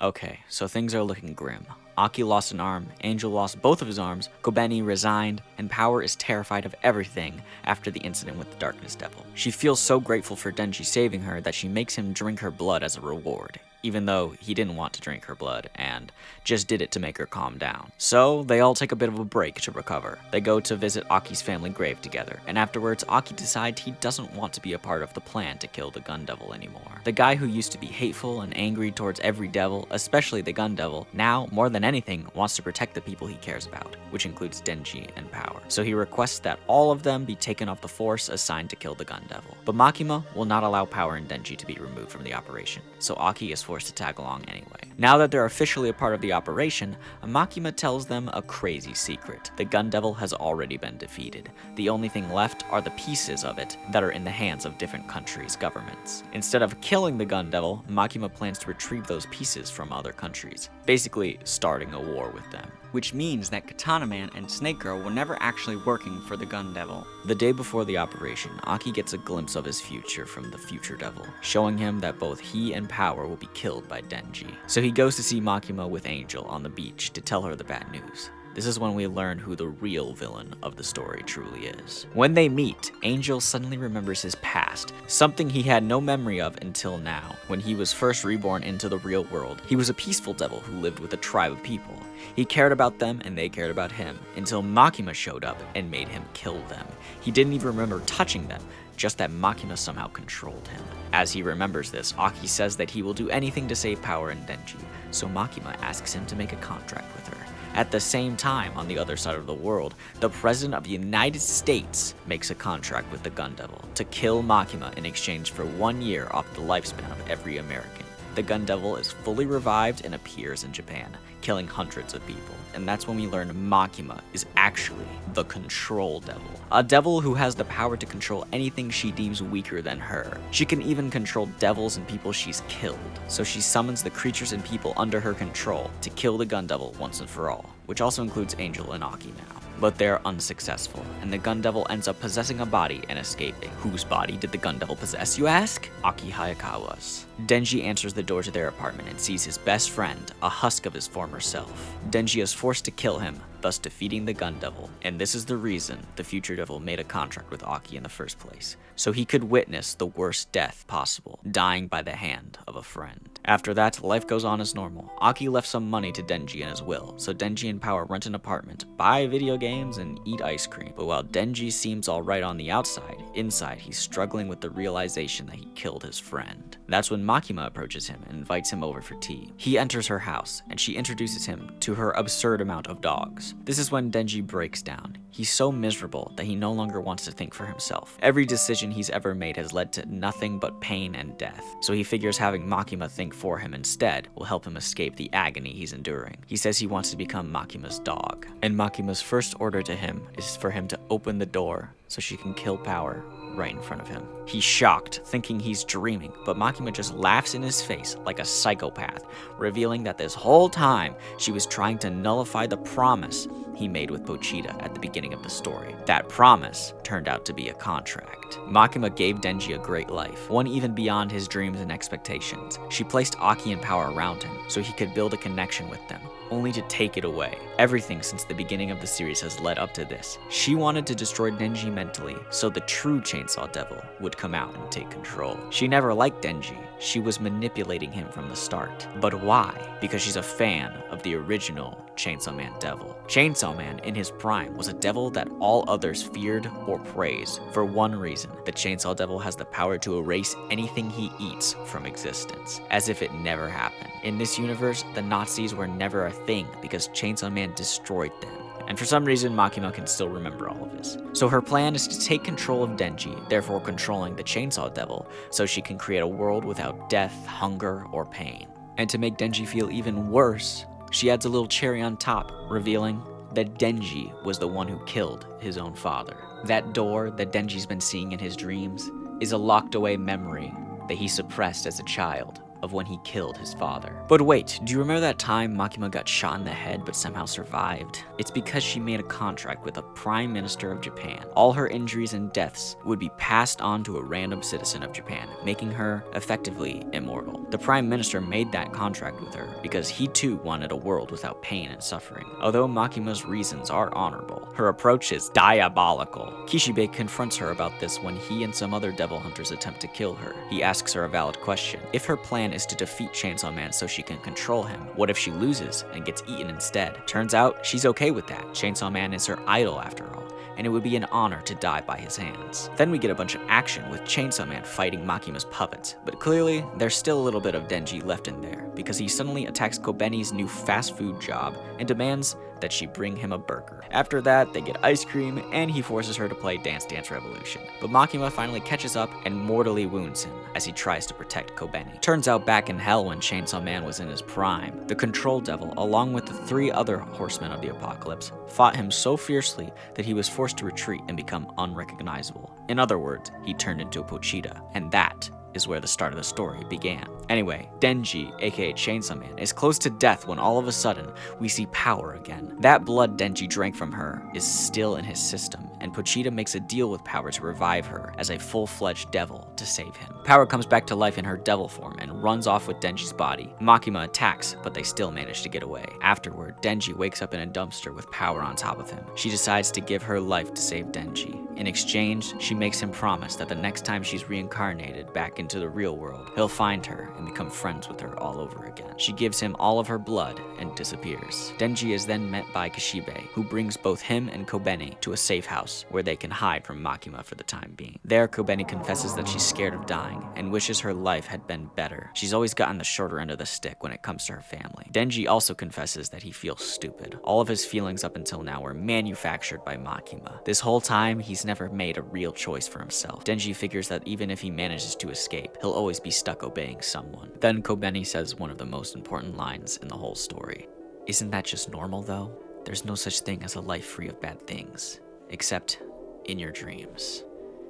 Okay, so things are looking grim. Aki lost an arm, Angel lost both of his arms, Kobeni resigned, and Power is terrified of everything after the incident with the Darkness Devil. She feels so grateful for Denji saving her that she makes him drink her blood as a reward, even though he didn't want to drink her blood and just did it to make her calm down. So they all take a bit of a break to recover. They go to visit Aki's family grave together, and afterwards Aki decides he doesn't want to be a part of the plan to kill the Gun Devil anymore. The guy who used to be hateful and angry towards every devil, especially the Gun Devil, now, more than anything, wants to protect the people he cares about, which includes Denji and Power. So he requests that all of them be taken off the force assigned to kill the Gun Devil. But Makima will not allow Power and Denji to be removed from the operation, so Aki is forced to tag along anyway. Now that they're officially a part of the operation, Makima tells them a crazy secret. The Gun Devil has already been defeated. The only thing left are the pieces of it that are in the hands of different countries' governments. Instead of killing the Gun Devil, Makima plans to retrieve those pieces from other countries, basically starting a war with them. Which means that Katana Man and Snake Girl were never actually working for the Gun Devil. The day before the operation, Aki gets a glimpse of his future from the Future Devil, showing him that both he and Power will be killed by Denji. So he goes to see Makima with Angel on the beach to tell her the bad news. This is when we learn who the real villain of the story truly is. When they meet, Angel suddenly remembers his past, something he had no memory of until now. When he was first reborn into the real world, he was a peaceful devil who lived with a tribe of people. He cared about them and they cared about him, until Makima showed up and made him kill them. He didn't even remember touching them, just that Makima somehow controlled him. As he remembers this, Aki says that he will do anything to save Power and Denji, so Makima asks him to make a contract with her. At the same time, on the other side of the world, the President of the United States makes a contract with the Gun Devil to kill Makima in exchange for 1 year off the lifespan of every American. The Gun Devil is fully revived and appears in Japan, killing hundreds of people. And that's when we learn Makima is actually the Control Devil. A devil who has the power to control anything she deems weaker than her. She can even control devils and people she's killed. So she summons the creatures and people under her control to kill the Gun Devil once and for all, which also includes Angel and Aki now. But they're unsuccessful, and the Gun Devil ends up possessing a body and escaping. Whose body did the Gun Devil possess, you ask? Aki Hayakawa's. Denji answers the door to their apartment and sees his best friend, a husk of his former self. Denji is forced to kill him, thus defeating the Gun Devil, and this is the reason the Future Devil made a contract with Aki in the first place, so he could witness the worst death possible, dying by the hand of a friend. After that, life goes on as normal. Aki left some money to Denji in his will, so Denji and Power rent an apartment, buy video games, and eat ice cream. But while Denji seems alright on the outside, inside he's struggling with the realization that he killed his friend. That's when Makima approaches him and invites him over for tea. He enters her house, and she introduces him to her absurd amount of dogs. This is when Denji breaks down. He's so miserable that he no longer wants to think for himself. Every decision he's ever made has led to nothing but pain and death, so he figures having Makima think for him instead will help him escape the agony he's enduring. He says he wants to become Makima's dog, and Makima's first order to him is for him to open the door so she can kill Power right in front of him. He's shocked, thinking he's dreaming, but Makima just laughs in his face like a psychopath, revealing that this whole time she was trying to nullify the promise he made with Pochita at the beginning of the story. That promise turned out to be a contract. Makima gave Denji a great life, one even beyond his dreams and expectations. She placed Aki and Power around him so he could build a connection with them, only to take it away. Everything since the beginning of the series has led up to this. She wanted to destroy Denji mentally, so the true Chainsaw Devil would come out and take control. She never liked Denji. She was manipulating him from the start. But why? Because she's a fan of the original Chainsaw Man Devil. Chainsaw Man, in his prime, was a devil that all others feared or praised for one reason. The Chainsaw Devil has the power to erase anything he eats from existence, as if it never happened. In this universe, the Nazis were never a thing because Chainsaw Man destroyed them. And for some reason, Makima can still remember all of this. So her plan is to take control of Denji, therefore controlling the Chainsaw Devil, so she can create a world without death, hunger, or pain. And to make Denji feel even worse, she adds a little cherry on top, revealing that Denji was the one who killed his own father. That door that Denji's been seeing in his dreams is a locked away memory that he suppressed as a child of when he killed his father. But wait, do you remember that time Makima got shot in the head but somehow survived? It's because she made a contract with the Prime Minister of Japan. All her injuries and deaths would be passed on to a random citizen of Japan, making her effectively immortal. The Prime Minister made that contract with her because he too wanted a world without pain and suffering. Although Makima's reasons are honorable, her approach is diabolical. Kishibe confronts her about this when he and some other devil hunters attempt to kill her. He asks her a valid question. If her plan is to defeat Chainsaw Man so she can control him, what if she loses and gets eaten instead? Turns out she's okay with that. Chainsaw Man is her idol after all, and it would be an honor to die by his hands. Then we get a bunch of action with Chainsaw Man fighting Makima's puppets, but clearly there's still a little bit of Denji left in there, because he suddenly attacks Kobeni's new fast food job and demands that she bring him a burger. After that, they get ice cream, and he forces her to play Dance Dance Revolution. But Makima finally catches up and mortally wounds him as he tries to protect Kobeni. Turns out back in hell when Chainsaw Man was in his prime, the Control Devil, along with the 3 other horsemen of the apocalypse, fought him so fiercely that he was forced to retreat and become unrecognizable. In other words, he turned into a Pochita, and that is where the start of the story began. Anyway, Denji, aka Chainsaw Man, is close to death when all of a sudden we see power again. That blood Denji drank from her is still in his system, and Pochita makes a deal with Power to revive her as a full-fledged devil to save him. Power comes back to life in her devil form and runs off with Denji's body. Makima attacks, but they still manage to get away. Afterward, Denji wakes up in a dumpster with Power on top of him. She decides to give her life to save Denji. In exchange, she makes him promise that the next time she's reincarnated back into the real world, he'll find her and become friends with her all over again. She gives him all of her blood and disappears. Denji is then met by Kishibe, who brings both him and Kobeni to a safe house where they can hide from Makima for the time being. There, Kobeni confesses that she's scared of dying and wishes her life had been better. She's always gotten the shorter end of the stick when it comes to her family. Denji also confesses that he feels stupid. All of his feelings up until now were manufactured by Makima. This whole time, he's never made a real choice for himself. Denji figures that even if he manages to escape, he'll always be stuck obeying someone. Then Kobeni says one of the most important lines in the whole story. Isn't that just normal though? There's no such thing as a life free of bad things, except in your dreams.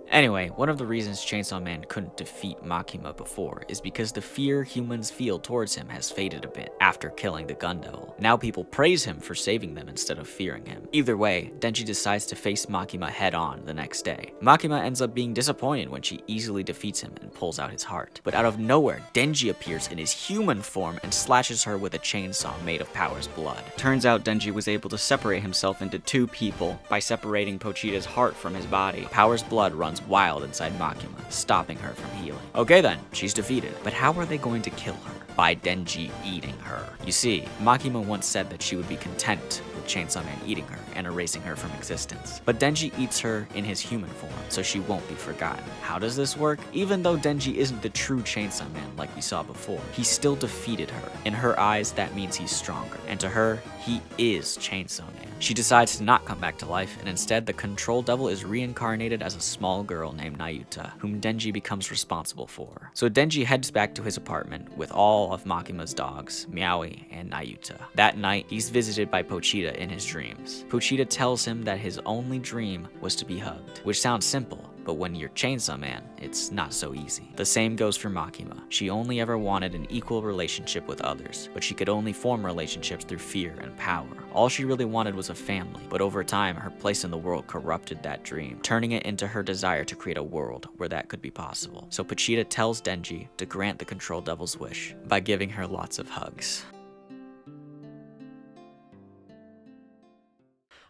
Anyway, one of the reasons Chainsaw Man couldn't defeat Makima before is because the fear humans feel towards him has faded a bit after killing the Gun Devil. Now people praise him for saving them instead of fearing him. Either way, Denji decides to face Makima head on the next day. Makima ends up being disappointed when she easily defeats him and pulls out his heart. But out of nowhere, Denji appears in his human form and slashes her with a chainsaw made of Power's blood. Turns out Denji was able to separate himself into 2 people by separating Pochita's heart from his body. Power's blood runs wild inside Makima, stopping her from healing. Okay then, she's defeated. But how are they going to kill her? By Denji eating her. You see, Makima once said that she would be content with Chainsaw Man eating her and erasing her from existence. But Denji eats her in his human form, so she won't be forgotten. How does this work? Even though Denji isn't the true Chainsaw Man like we saw before, he still defeated her. In her eyes, that means he's stronger. And to her, he is Chainsaw Man. She decides to not come back to life, and instead the Control Devil is reincarnated as a small girl named Nayuta, whom Denji becomes responsible for. So Denji heads back to his apartment with all of Makima's dogs, Meowie and Nayuta. That night, he's visited by Pochita in his dreams. Pochita tells him that his only dream was to be hugged, which sounds simple, but when you're Chainsaw Man, it's not so easy. The same goes for Makima. She only ever wanted an equal relationship with others, but she could only form relationships through fear and power. All she really wanted was a family, but over time, her place in the world corrupted that dream, turning it into her desire to create a world where that could be possible. So Pochita tells Denji to grant the Control Devil's wish by giving her lots of hugs.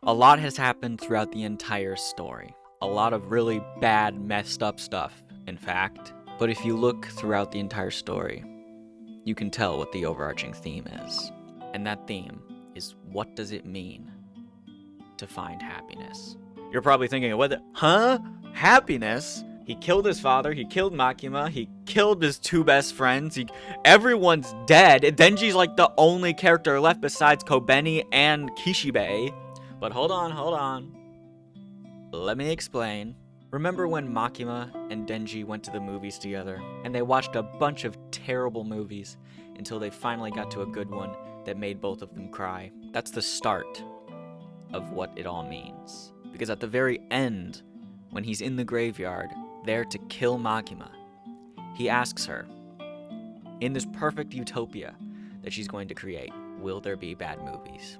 A lot has happened throughout the entire story. A lot of really bad, messed up stuff, in fact. But if you look throughout the entire story, you can tell what the overarching theme is. And that theme is, what does it mean to find happiness? You're probably thinking, Happiness? He killed his father, he killed Makima, he killed his 2 best friends, everyone's dead. Denji's like the only character left besides Kobeni and Kishibe. But hold on. Let me explain. Remember when Makima and Denji went to the movies together, and they watched a bunch of terrible movies until they finally got to a good one that made both of them cry? That's the start of what it all means. Because at the very end, when he's in the graveyard, there to kill Makima, he asks her, In this perfect utopia that she's going to create, will there be bad movies?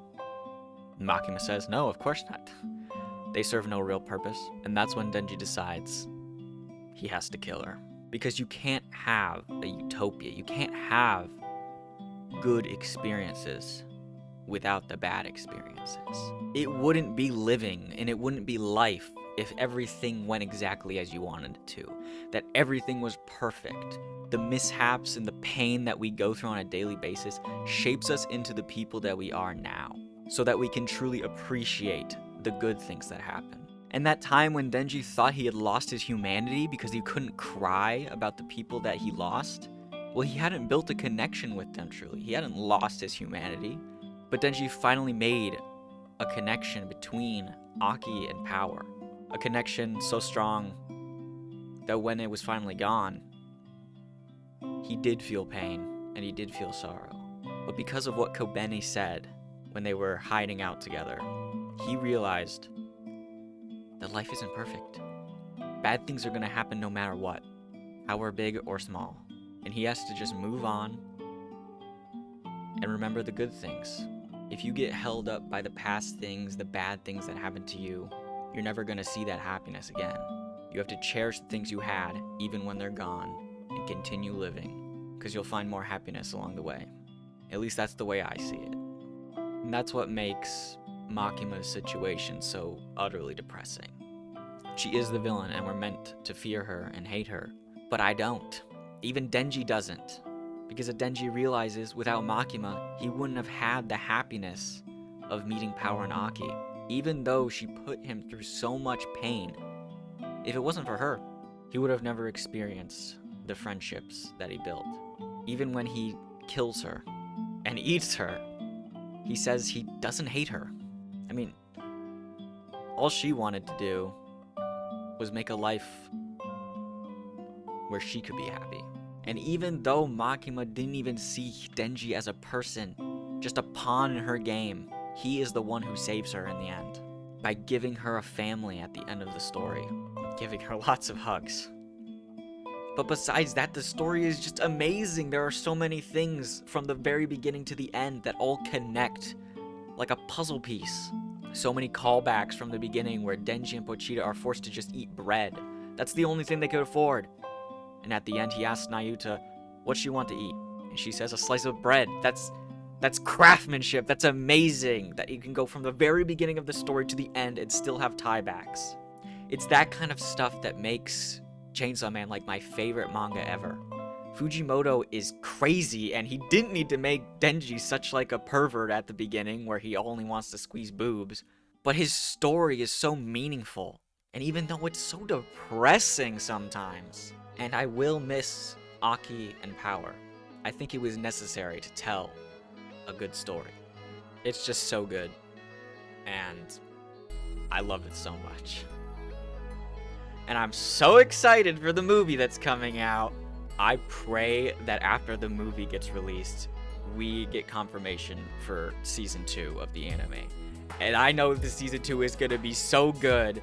Makima says, no, of course not. They serve no real purpose, and that's when Denji decides he has to kill her. Because you can't have a utopia, you can't have good experiences without the bad experiences. It wouldn't be living, and it wouldn't be life if everything went exactly as you wanted it to, that everything was perfect. The mishaps and the pain that we go through on a daily basis shapes us into the people that we are now, so that we can truly appreciate the good things that happen. And that time when Denji thought he had lost his humanity because he couldn't cry about the people that he lost, well, he hadn't built a connection with them truly. He hadn't lost his humanity. But Denji finally made a connection between Aki and power. A connection so strong that when it was finally gone, he did feel pain and he did feel sorrow. But because of what Kobeni said when they were hiding out together, he realized that life isn't perfect. Bad things are gonna happen no matter what, however big or small. And he has to just move on and remember the good things. If you get held up by the past things, the bad things that happened to you, you're never gonna see that happiness again. You have to cherish the things you had, even when they're gone, and continue living, because you'll find more happiness along the way. At least that's the way I see it. And that's what makes Makima's situation so utterly depressing. She is the villain, and we're meant to fear her and hate her, but I don't. Even Denji doesn't. Because Denji realizes without Makima, he wouldn't have had the happiness of meeting Power and Aki. Even though she put him through so much pain, if it wasn't for her, he would have never experienced the friendships that he built. Even when he kills her and eats her, he says he doesn't hate her. I mean, all she wanted to do was make a life where she could be happy. And even though Makima didn't even see Denji as a person, just a pawn in her game, he is the one who saves her in the end. By giving her a family at the end of the story. Giving her lots of hugs. But besides that, the story is just amazing. There are so many things from the very beginning to the end that all connect like a puzzle piece. So many callbacks from the beginning where Denji and Pochita are forced to just eat bread. That's the only thing they could afford. And at the end, he asks Nayuta, what she want to eat? And she says, a slice of bread. That's craftsmanship. That's amazing. That you can go from the very beginning of the story to the end and still have tiebacks. It's that kind of stuff that makes Chainsaw Man like my favorite manga ever. Fujimoto is crazy, and he didn't need to make Denji such like a pervert at the beginning where he only wants to squeeze boobs. But his story is so meaningful. And even though it's so depressing sometimes, and I will miss Aki and Power, I think it was necessary to tell a good story. It's just so good, and I love it so much. And I'm so excited for the movie that's coming out. I pray that after the movie gets released, we get confirmation for season 2 of the anime. And I know the season 2 is gonna be so good,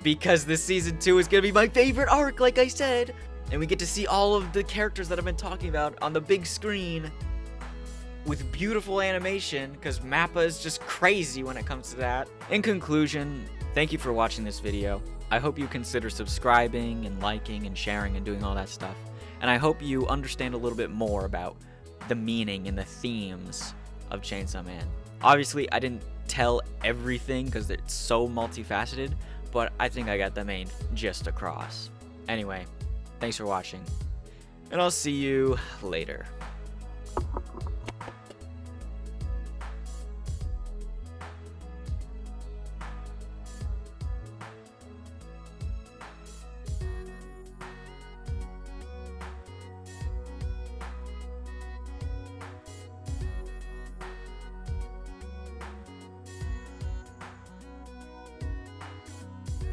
because the season 2 is gonna be my favorite arc, like I said. And we get to see all of the characters that I've been talking about on the big screen with beautiful animation, because Mappa is just crazy when it comes to that. In conclusion, thank you for watching this video. I hope you consider subscribing and liking and sharing and doing all that stuff. And I hope you understand a little bit more about the meaning and the themes of Chainsaw Man. Obviously, I didn't tell everything because it's so multifaceted, but I think I got the main gist across. Anyway, thanks for watching, and I'll see you later.